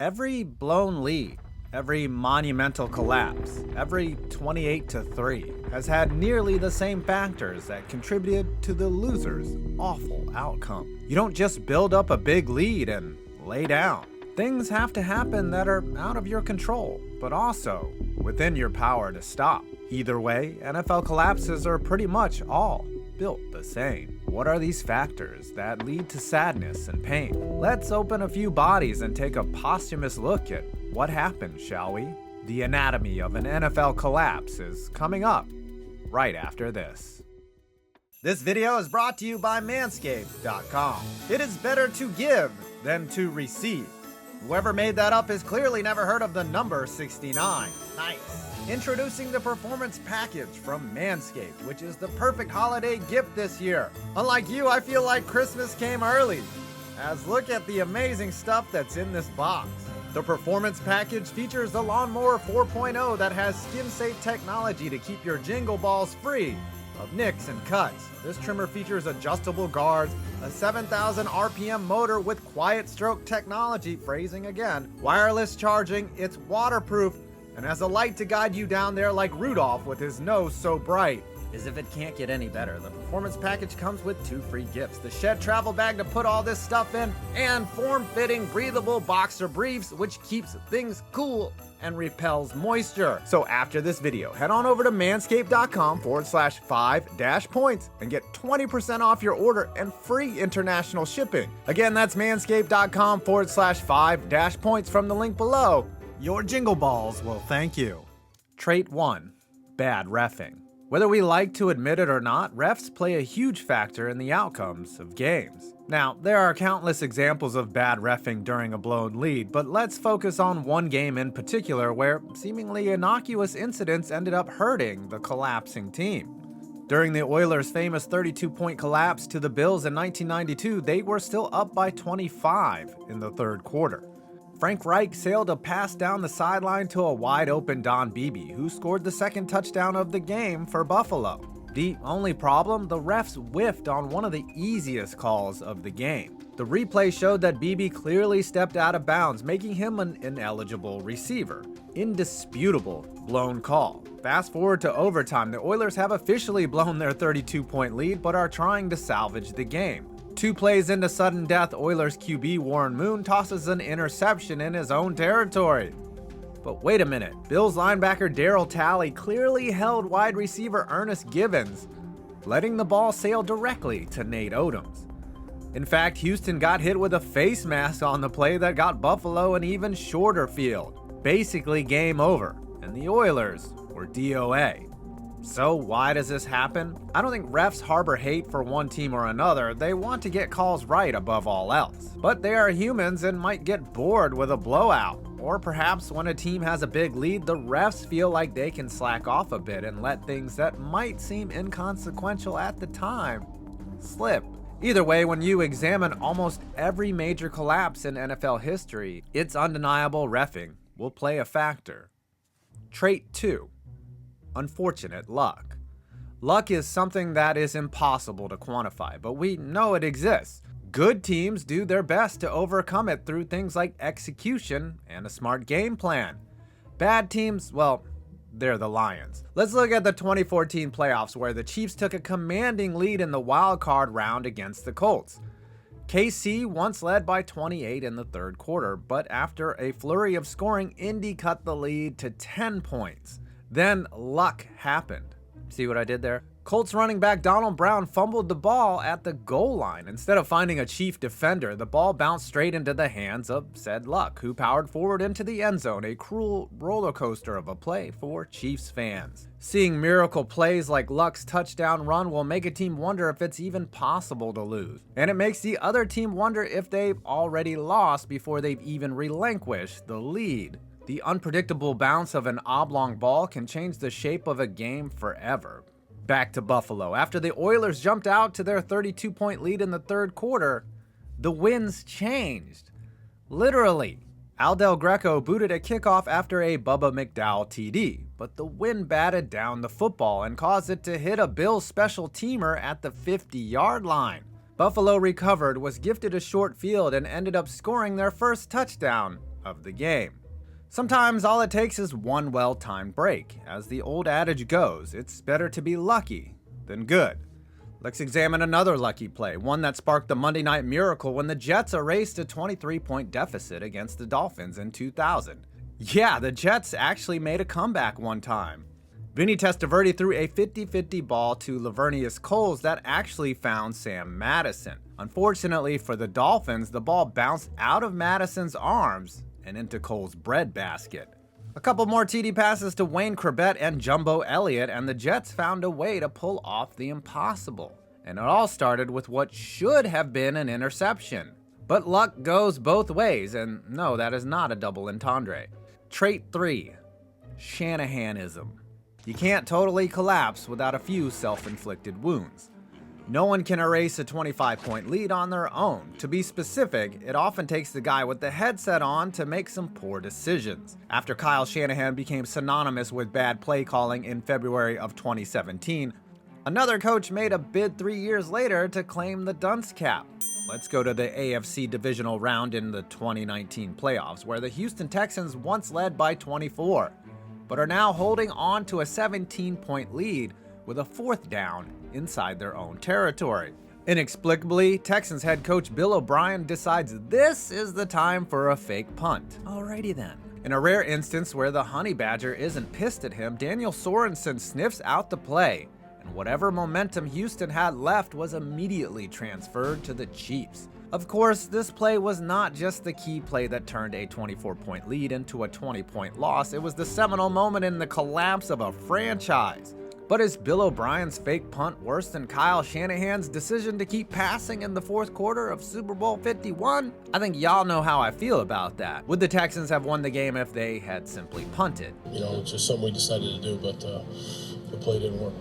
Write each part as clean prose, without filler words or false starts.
Every blown lead, every monumental collapse, every 28-3 has had nearly the same factors that contributed to the loser's awful outcome. You don't just build up a big lead and lay down. Things have to happen that are out of your control, but also within your power to stop. Either way, NFL collapses are pretty much all built the same. What are these factors that lead to sadness and pain? Let's open a few bodies and take a posthumous look at what happened, shall we? The anatomy of an NFL collapse is coming up right after this. This video is brought to you by Manscape.com. It is better to give than to receive. Whoever made that up has clearly never heard of the number 69. Nice. Introducing the Performance Package from Manscaped, which is the perfect holiday gift this year. Unlike you, I feel like Christmas came early, as look at the amazing stuff that's in this box. The Performance Package features the Lawnmower 4.0 that has skin-safe technology to keep your jingle balls free of nicks and cuts. This trimmer features adjustable guards, a 7,000 RPM motor with quiet stroke technology, phrasing again, wireless charging, it's waterproof, and has a light to guide you down there like Rudolph with his nose so bright. As if it can't get any better, the Performance Package comes with 2 free gifts: the Shed travel bag to put all this stuff in, and form-fitting breathable boxer briefs, which keeps things cool and repels moisture. So after this video, head on over to manscaped.com/5-points and get 20% off your order and free international shipping. Again, that's manscaped.com/5-points from the link below. Your jingle balls will thank you. Trait 1. Bad reffing. Whether we like to admit it or not, refs play a huge factor in the outcomes of games. Now, there are countless examples of bad reffing during a blown lead, but let's focus on one game in particular where seemingly innocuous incidents ended up hurting the collapsing team. During the Oilers' famous 32-point collapse to the Bills in 1992, they were still up by 25 in the third quarter. Frank Reich sailed a pass down the sideline to a wide-open Don Beebe, who scored the second touchdown of the game for Buffalo. The only problem? The refs whiffed on one of the easiest calls of the game. The replay showed that Beebe clearly stepped out of bounds, making him an ineligible receiver. Indisputable blown call. Fast forward to overtime, the Oilers have officially blown their 32-point lead, but are trying to salvage the game. 2 plays into sudden death, Oilers QB Warren Moon tosses an interception in his own territory. But wait a minute, Bills linebacker Darryl Talley clearly held wide receiver Ernest Givens, letting the ball sail directly to Nate Odoms. In fact, Houston got hit with a face mask on the play that got Buffalo an even shorter field. Basically game over, and the Oilers were DOA. So why does this happen? I don't think refs harbor hate for one team or another. They want to get calls right above all else. But they are humans and might get bored with a blowout. Or perhaps when a team has a big lead, the refs feel like they can slack off a bit and let things that might seem inconsequential at the time slip. Either way, when you examine almost every major collapse in NFL history, it's undeniable reffing will play a factor. Trait 2. Unfortunate luck. Luck is something that is impossible to quantify, but we know it exists. Good teams do their best to overcome it through things like execution and a smart game plan. Bad teams, well, they're the Lions. Let's look at the 2014 playoffs where the Chiefs took a commanding lead in the wild card round against the Colts. KC once led by 28 in the third quarter, but after a flurry of scoring, Indy cut the lead to 10 points. Then luck happened. See what I did there? Colts running back Donald Brown fumbled the ball at the goal line. Instead of finding a Chief defender, the ball bounced straight into the hands of said Luck, who powered forward into the end zone, a cruel roller coaster of a play for Chiefs fans. Seeing miracle plays like Luck's touchdown run will make a team wonder if it's even possible to lose. And it makes the other team wonder if they've already lost before they've even relinquished the lead. The unpredictable bounce of an oblong ball can change the shape of a game forever. Back to Buffalo. After the Oilers jumped out to their 32-point lead in the third quarter, the winds changed. Literally. Al Del Greco booted a kickoff after a Bubba McDowell TD, but the wind batted down the football and caused it to hit a Bills special teamer at the 50-yard line. Buffalo recovered, was gifted a short field, and ended up scoring their first touchdown of the game. Sometimes all it takes is one well-timed break. As the old adage goes, it's better to be lucky than good. Let's examine another lucky play, one that sparked the Monday Night Miracle when the Jets erased a 23-point deficit against the Dolphins in 2000. Yeah, the Jets actually made a comeback one time. Vinny Testaverde threw a 50-50 ball to Lavernius Coles that actually found Sam Madison. Unfortunately for the Dolphins, the ball bounced out of Madison's arms and into Cole's breadbasket. A couple more TD passes to Wayne Corbett and Jumbo Elliott, and the Jets found a way to pull off the impossible. And it all started with what should have been an interception. But luck goes both ways, and no, that is not a double entendre. Trait 3, Shanahanism. You can't totally collapse without a few self-inflicted wounds. No one can erase a 25-point lead on their own. To be specific, it often takes the guy with the headset on to make some poor decisions. After Kyle Shanahan became synonymous with bad play calling in February of 2017, another coach made a bid 3 years later to claim the dunce cap. Let's go to the AFC divisional round in the 2019 playoffs, where the Houston Texans once led by 24, but are now holding on to a 17-point lead with a fourth down inside their own territory. Inexplicably, Texans head coach Bill O'Brien decides this is the time for a fake punt. Alrighty then. In a rare instance where the Honey Badger isn't pissed at him, Daniel Sorensen sniffs out the play, and whatever momentum Houston had left was immediately transferred to the Chiefs. Of course, this play was not just the key play that turned a 24-point lead into a 20-point loss, it was the seminal moment in the collapse of a franchise. But is Bill O'Brien's fake punt worse than Kyle Shanahan's decision to keep passing in the fourth quarter of Super Bowl 51? I think y'all know how I feel about that. Would the Texans have won the game if they had simply punted? It's just something we decided to do, but the play didn't work.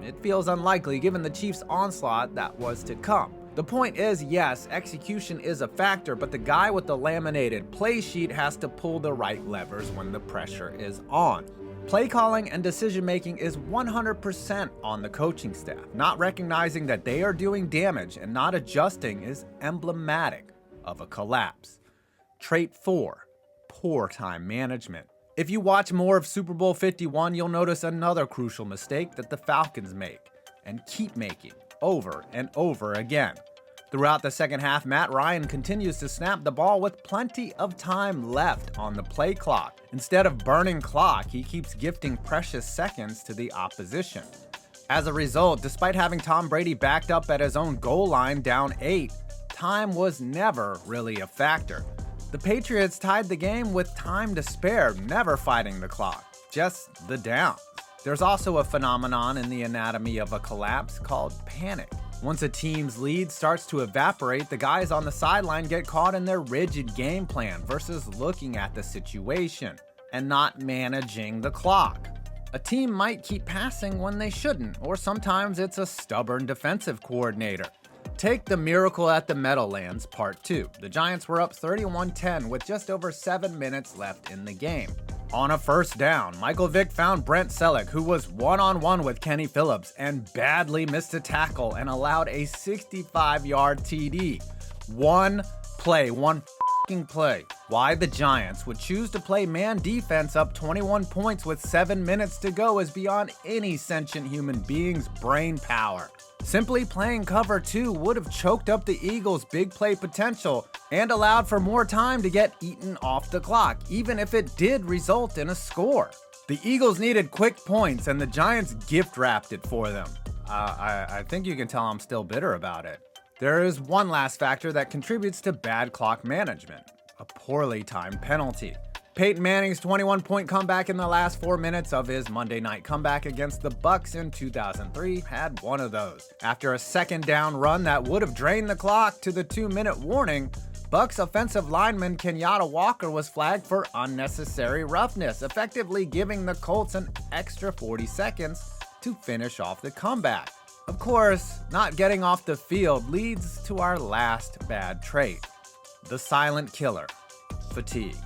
It feels unlikely given the Chiefs' onslaught that was to come. The point is, yes, execution is a factor, but the guy with the laminated play sheet has to pull the right levers when the pressure is on. Play calling and decision making is 100% on the coaching staff. Not recognizing that they are doing damage and not adjusting is emblematic of a collapse. Trait 4, poor time management. If you watch more of Super Bowl 51, you'll notice another crucial mistake that the Falcons make and keep making over and over again. Throughout the second half, Matt Ryan continues to snap the ball with plenty of time left on the play clock. Instead of burning clock, he keeps gifting precious seconds to the opposition. As a result, despite having Tom Brady backed up at his own goal line down 8, time was never really a factor. The Patriots tied the game with time to spare, never fighting the clock, just the downs. There's also a phenomenon in the anatomy of a collapse called panic. Once a team's lead starts to evaporate, the guys on the sideline get caught in their rigid game plan versus looking at the situation and not managing the clock. A team might keep passing when they shouldn't, or sometimes it's a stubborn defensive coordinator. Take the Miracle at the Meadowlands Part 2. The Giants were up 31-10 with just over 7 minutes left in the game. On a first down, Michael Vick found Brent Selleck, who was one-on-one with Kenny Phillips and badly missed a tackle and allowed a 65-yard TD. One play. Why the Giants would choose to play man defense up 21 points with 7 minutes to go is beyond any sentient human being's brain power. Simply playing cover 2 would have choked up the Eagles' big play potential and allowed for more time to get eaten off the clock, even if it did result in a score. The Eagles needed quick points and the Giants gift-wrapped it for them. I think you can tell I'm still bitter about it. There is one last factor that contributes to bad clock management: a poorly timed penalty. Peyton Manning's 21-point comeback in the last 4 minutes of his Monday night comeback against the Bucs in 2003 had one of those. After a second down run that would have drained the clock to the 2-minute warning, Bucs offensive lineman Kenyatta Walker was flagged for unnecessary roughness, effectively giving the Colts an extra 40 seconds to finish off the comeback. Of course, not getting off the field leads to our last bad trait: the silent killer, fatigue.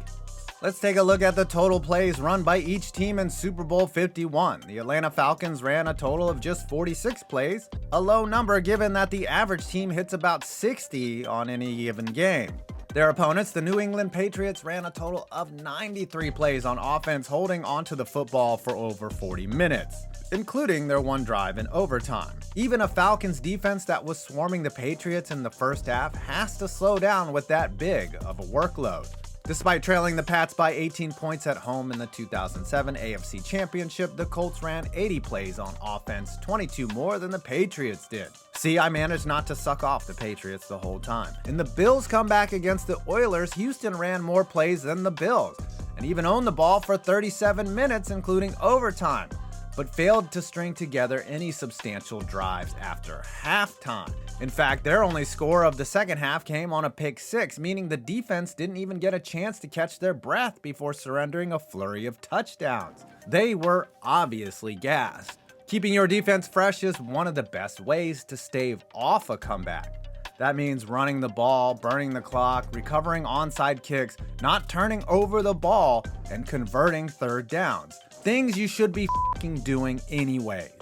Let's take a look at the total plays run by each team in Super Bowl 51. The Atlanta Falcons ran a total of just 46 plays, a low number given that the average team hits about 60 on any given game. Their opponents, the New England Patriots, ran a total of 93 plays on offense, holding onto the football for over 40 minutes, including their one drive in overtime. Even a Falcons defense that was swarming the Patriots in the first half has to slow down with that big of a workload. Despite trailing the Pats by 18 points at home in the 2007 AFC Championship, the Colts ran 80 plays on offense, 22 more than the Patriots did. See, I managed not to suck off the Patriots the whole time. In the Bills' comeback against the Oilers, Houston ran more plays than the Bills, and even owned the ball for 37 minutes, including overtime, but failed to string together any substantial drives after halftime. In fact, their only score of the second half came on a pick six, meaning the defense didn't even get a chance to catch their breath before surrendering a flurry of touchdowns. They were obviously gassed. Keeping your defense fresh is one of the best ways to stave off a comeback. That means running the ball, burning the clock, recovering onside kicks, not turning over the ball, and converting third downs. Things you should be doing anyways.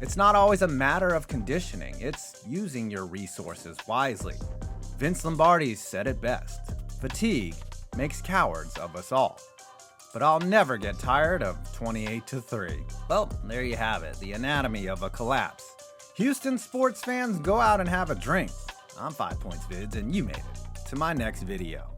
It's not always a matter of conditioning, it's using your resources wisely. Vince Lombardi said it best: fatigue makes cowards of us all. But I'll never get tired of 28-3. Well, there you have it, the anatomy of a collapse. Houston sports fans, go out and have a drink. I'm 5 Points Vids, and you made it to my next video.